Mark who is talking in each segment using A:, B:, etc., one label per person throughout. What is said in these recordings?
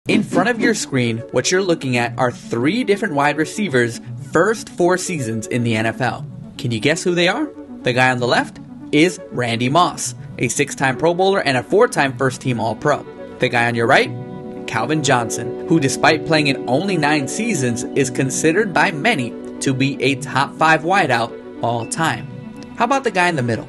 A: In front of your screen, what you're looking at are 3 different wide receivers' first 4 seasons in the NFL. Can you guess who they are? The guy on the left is Randy Moss, a 6-time Pro Bowler and a 4-time first-team All-Pro. The guy on your right? Calvin Johnson, who despite playing in only 9 seasons is considered by many to be a top 5 wideout all time. How about the guy in the middle?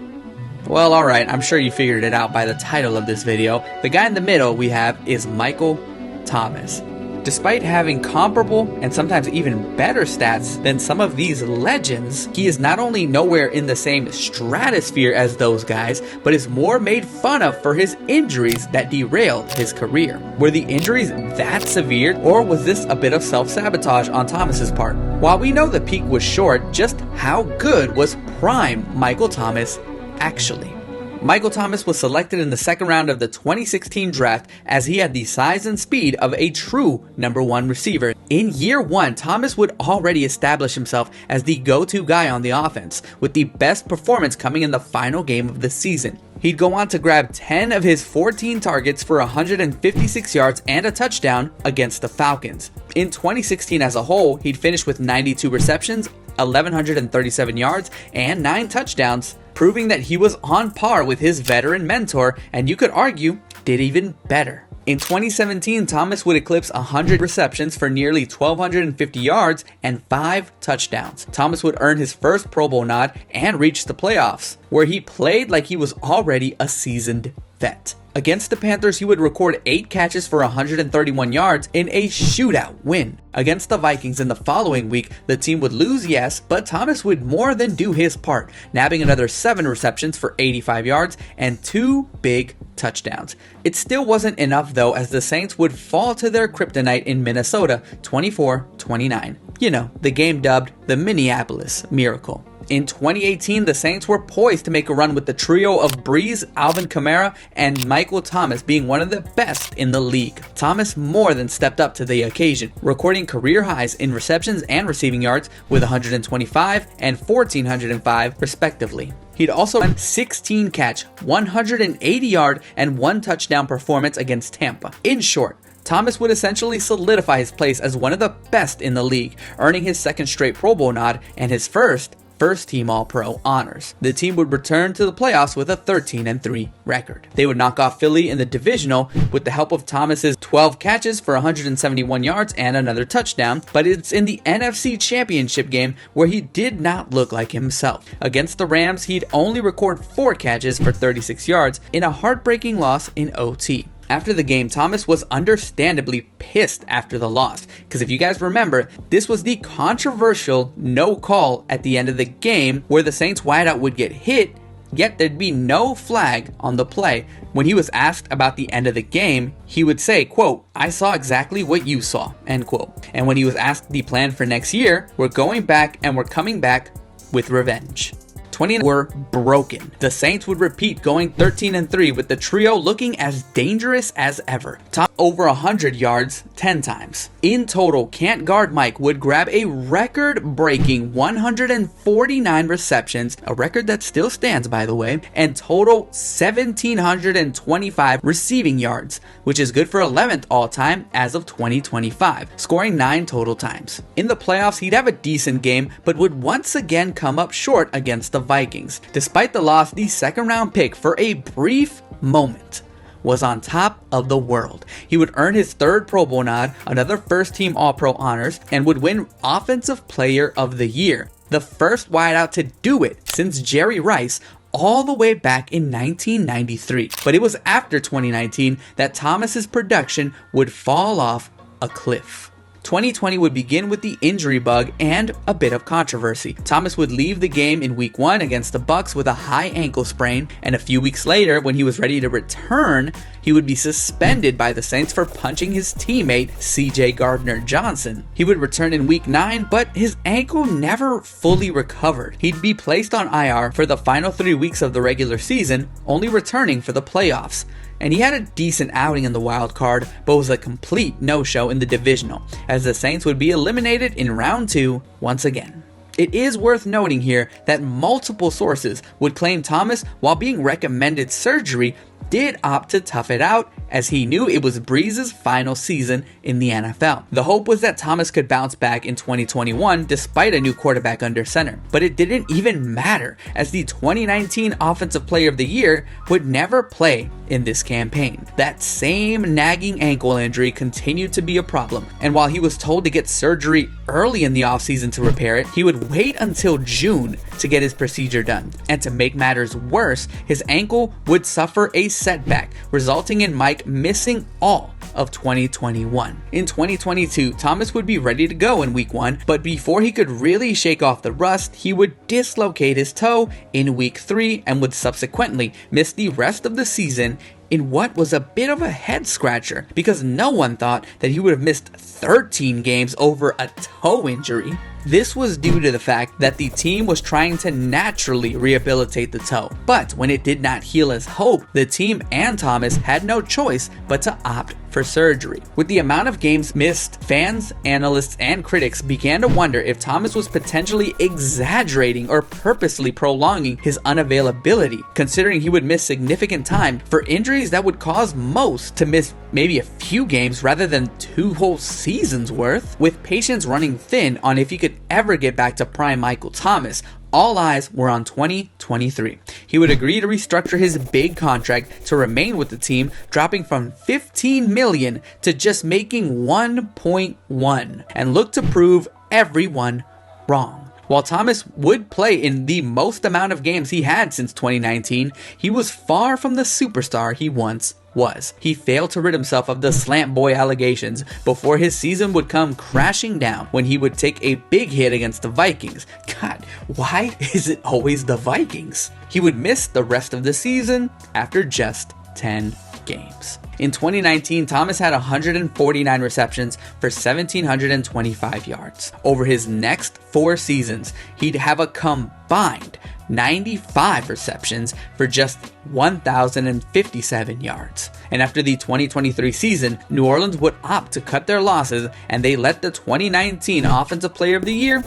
A: Well, alright, I'm sure you figured it out by the title of this video. The guy in the middle we have is Michael Thomas. Despite having comparable and sometimes even better stats than some of these legends, he is not only nowhere in the same stratosphere as those guys, but is more made fun of for his injuries that derailed his career. Were the injuries that severe, or was this a bit of self-sabotage on Thomas's part? While we know the peak was short, just how good was prime Michael Thomas actually? Michael Thomas was selected in the 2nd round of the 2016 draft as he had the size and speed of a true number 1 receiver. In year 1, Thomas would already establish himself as the go-to guy on the offense, with the best performance coming in the final game of the season. He'd go on to grab 10 of his 14 targets for 156 yards and a touchdown against the Falcons. In 2016 as a whole, he'd finish with 92 receptions, 1,137 yards, and 9 touchdowns, proving that he was on par with his veteran mentor, and you could argue, did even better. In 2017, Thomas would eclipse 100 receptions for nearly 1,250 yards and 5 touchdowns. Thomas would earn his first Pro Bowl nod and reach the playoffs, where he played like he was already a seasoned vet. Against the Panthers, he would record 8 catches for 131 yards in a shootout win. Against the Vikings in the following week, the team would lose, yes, but Thomas would more than do his part, nabbing another 7 receptions for 85 yards and 2 big touchdowns. It still wasn't enough though, as the Saints would fall to their kryptonite in Minnesota 24-29. You know, the game dubbed the Minneapolis Miracle. In 2018, the Saints were poised to make a run with the trio of Breeze, Alvin Kamara, and Michael Thomas being one of the best in the league. Thomas more than stepped up to the occasion, recording career highs in receptions and receiving yards with 125 and 1,405 respectively. He'd also run 16 catch, 180 yard, and 1 touchdown performance against Tampa. In short, Thomas would essentially solidify his place as one of the best in the league, earning his 2nd straight Pro Bowl nod and his first-team All-Pro honors. The team would return to the playoffs with a 13-3 record. They would knock off Philly in the divisional with the help of Thomas's 12 catches for 171 yards and another touchdown, but it's in the NFC Championship game where he did not look like himself. Against the Rams, he'd only record 4 catches for 36 yards in a heartbreaking loss in OT. After the game, Thomas was understandably pissed after the loss, because if you guys remember, this was the controversial no call at the end of the game where the Saints wideout would get hit, yet there'd be no flag on the play. When he was asked about the end of the game, he would say, quote, "I saw exactly what you saw," end quote. And when he was asked the plan for next year, "We're going back and we're coming back with revenge." 20 were broken. The Saints would repeat going 13-3 with the trio looking as dangerous as ever. Top over 100 yards 10 times. In total, Can't Guard Mike would grab a record-breaking 149 receptions, a record that still stands by the way, and total 1,725 receiving yards, which is good for 11th all-time as of 2025, scoring 9 total times. In the playoffs, he'd have a decent game, but would once again come up short against the Vikings. Despite the loss, the 2nd round pick for a brief moment was on top of the world. He would earn his 3rd Pro Bowl nod, another first-team All-Pro honors, and would win Offensive Player of the Year, the first wideout to do it since Jerry Rice all the way back in 1993. But it was after 2019 that Thomas's production would fall off a cliff. 2020 would begin with the injury bug and a bit of controversy. Thomas would leave the game in week 1 against the Bucs with a high ankle sprain, and a few weeks later, when he was ready to return, he would be suspended by the Saints for punching his teammate CJ Gardner-Johnson. He would return in week 9, but his ankle never fully recovered. He'd be placed on IR for the final 3 weeks of the regular season, only returning for the playoffs. And he had a decent outing in the wild card, but was a complete no-show in the divisional, as the Saints would be eliminated in round 2 once again. It is worth noting here that multiple sources would claim Thomas, while being recommended surgery, did opt to tough it out as he knew it was Brees' final season in the NFL. The hope was that Thomas could bounce back in 2021 despite a new quarterback under center. But it didn't even matter, as the 2019 Offensive Player of the Year would never play in this campaign. That same nagging ankle injury continued to be a problem, and while he was told to get surgery early in the offseason to repair it, he would wait until June to get his procedure done. And to make matters worse, his ankle would suffer a setback, resulting in Mike missing all of 2021. In 2022, Thomas would be ready to go in week 1, but before he could really shake off the rust, he would dislocate his toe in week 3 and would subsequently miss the rest of the season in what was a bit of a head scratcher, because no one thought that he would have missed 13 games over a toe injury. This was due to the fact that the team was trying to naturally rehabilitate the toe, but when it did not heal as hoped, the team and Thomas had no choice but to opt for surgery. With the amount of games missed, fans, analysts, and critics began to wonder if Thomas was potentially exaggerating or purposely prolonging his unavailability, considering he would miss significant time for injuries that would cause most to miss maybe a few games rather than 2 whole seasons worth. With patients running thin on if he could ever get back to prime Michael Thomas, all eyes were on 2023. He would agree to restructure his big contract to remain with the team, dropping from $15 million to just making $1.1, and look to prove everyone wrong. While Thomas would play in the most amount of games he had since 2019, he was far from the superstar he once was. He failed to rid himself of the slant boy allegations before his season would come crashing down when he would take a big hit against the Vikings. God, why is it always the Vikings? He would miss the rest of the season after just 10 games. In 2019, Thomas had 149 receptions for 1,725 yards. Over his next 4 seasons, he'd have a combined 95 receptions for just 1,057 yards. And after the 2023 season, New Orleans would opt to cut their losses, and they let the 2019 Offensive Player of the Year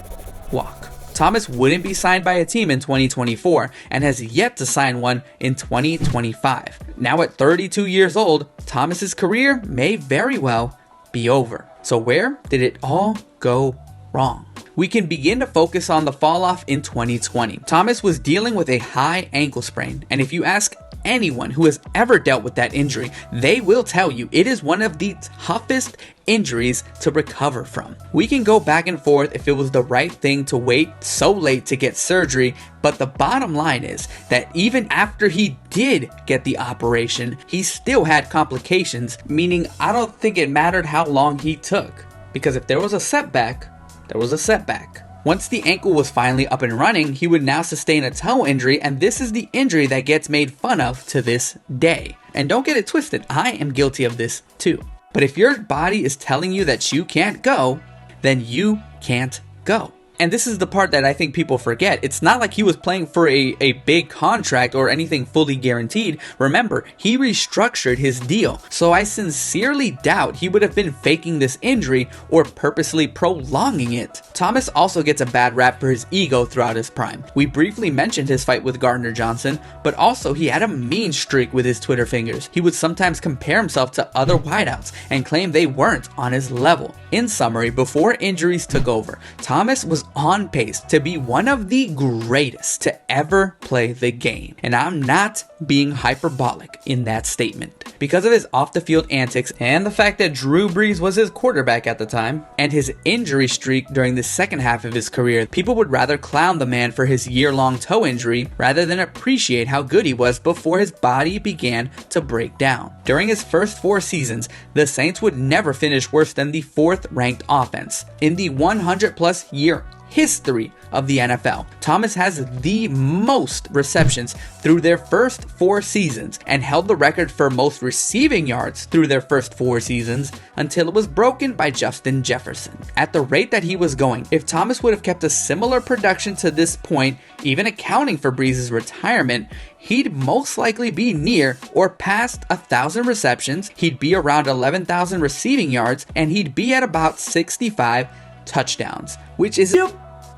A: walk. Thomas wouldn't be signed by a team in 2024 and has yet to sign one in 2025. Now at 32 years old, Thomas's career may very well be over. So where did it all go wrong? We can begin to focus on the fall off in 2020. Thomas was dealing with a high ankle sprain, and if you ask anyone who has ever dealt with that injury, they will tell you it is one of the toughest injuries to recover from. We can go back and forth if it was the right thing to wait so late to get surgery, but the bottom line is that even after he did get the operation, he still had complications, meaning I don't think it mattered how long he took, because if there was a setback, there was a setback. Once the ankle was finally up and running, he would now sustain a toe injury, and this is the injury that gets made fun of to this day. And don't get it twisted, I am guilty of this too. But if your body is telling you that you can't go, then you can't go. And this is the part that I think people forget. It's not like he was playing for a big contract or anything fully guaranteed. Remember, he restructured his deal. So I sincerely doubt he would have been faking this injury or purposely prolonging it. Thomas also gets a bad rap for his ego throughout his prime. We briefly mentioned his fight with Gardner Johnson, but also he had a mean streak with his Twitter fingers. He would sometimes compare himself to other wideouts and claim they weren't on his level. In summary, before injuries took over, Thomas was on pace to be one of the greatest to ever play the game. And I'm not being hyperbolic in that statement. Because of his off the field antics and the fact that Drew Brees was his quarterback at the time, and his injury streak during the second half of his career, people would rather clown the man for his year-long toe injury rather than appreciate how good he was before his body began to break down. During his first 4 seasons, the Saints would never finish worse than the 4th ranked offense in the 100+ year history of the NFL. Thomas has the most receptions through their first 4 seasons and held the record for most receiving yards through their first 4 seasons until it was broken by Justin Jefferson. At the rate that he was going, if Thomas would have kept a similar production to this point, even accounting for Brees' retirement, he'd most likely be near or past 1,000 receptions, he'd be around 11,000 receiving yards, and he'd be at about 65 touchdowns, which is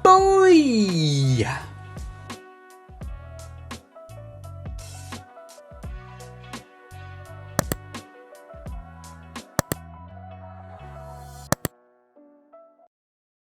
A: boy.